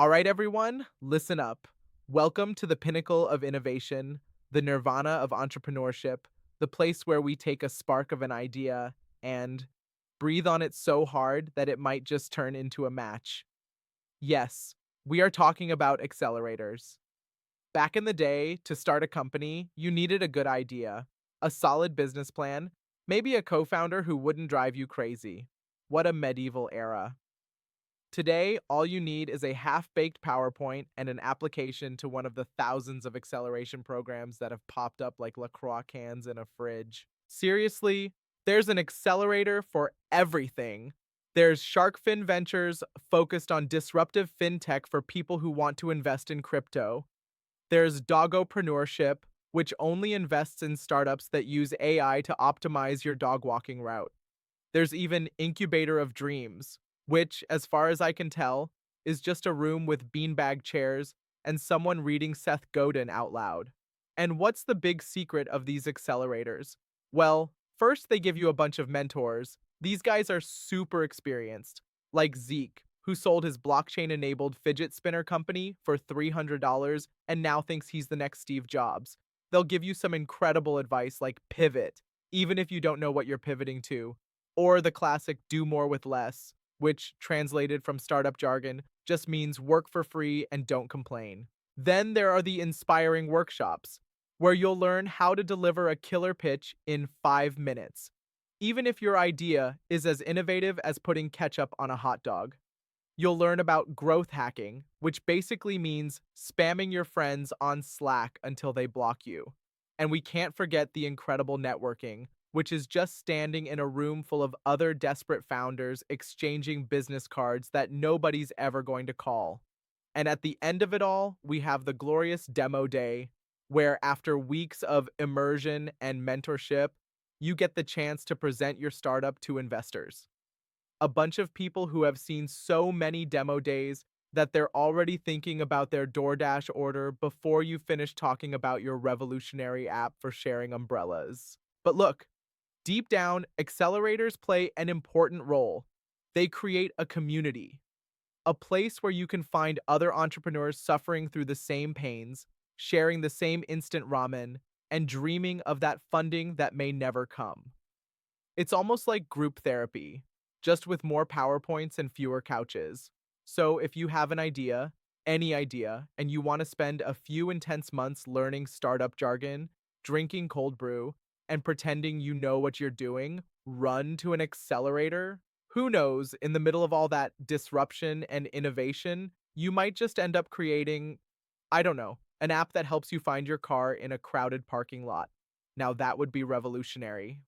All right, everyone, listen up. Welcome to the pinnacle of innovation, the nirvana of entrepreneurship, the place where we take a spark of an idea and breathe on it so hard that it might just turn into a match. Yes, we are talking about accelerators. Back in the day, to start a company, you needed a good idea, a solid business plan, maybe a co founder who wouldn't drive you crazy. What a medieval era. Today, all you need is a half-baked PowerPoint and an application to one of the thousands of acceleration programs that have popped up like LaCroix cans in a fridge. Seriously, there's an accelerator for everything. There's Sharkfin Ventures focused on disruptive fintech for people who want to invest in crypto. There's Doggopreneurship, which only invests in startups that use AI to optimize your dog walking route. There's even Incubator of Dreams, which, as far as I can tell, is just a room with beanbag chairs and someone reading Seth Godin out loud. And what's the big secret of these accelerators? Well, first they give you a bunch of mentors. These guys are super experienced, like Zeke, who sold his blockchain-enabled fidget spinner company for $300 and now thinks he's the next Steve Jobs. They'll give you some incredible advice like pivot, even if you don't know what you're pivoting to, or the classic do more with less, which, translated from startup jargon, just means work for free and don't complain. Then there are the inspiring workshops, where you'll learn how to deliver a killer pitch in 5 minutes, even if your idea is as innovative as putting ketchup on a hot dog. You'll learn about growth hacking, which basically means spamming your friends on Slack until they block you. And we can't forget the incredible networking, which is just standing in a room full of other desperate founders exchanging business cards that nobody's ever going to call. And at the end of it all, we have the glorious demo day, where after weeks of immersion and mentorship, you get the chance to present your startup to investors. A bunch of people who have seen so many demo days that they're already thinking about their DoorDash order before you finish talking about your revolutionary app for sharing umbrellas. But look, deep down, accelerators play an important role. They create a community, a place where you can find other entrepreneurs suffering through the same pains, sharing the same instant ramen, and dreaming of that funding that may never come. It's almost like group therapy, just with more PowerPoints and fewer couches. So if you have an idea, any idea, and you want to spend a few intense months learning startup jargon, drinking cold brew, and pretending you know what you're doing, run to an accelerator. Who knows, in the middle of all that disruption and innovation, you might just end up creating, I don't know, an app that helps you find your car in a crowded parking lot. Now that would be revolutionary.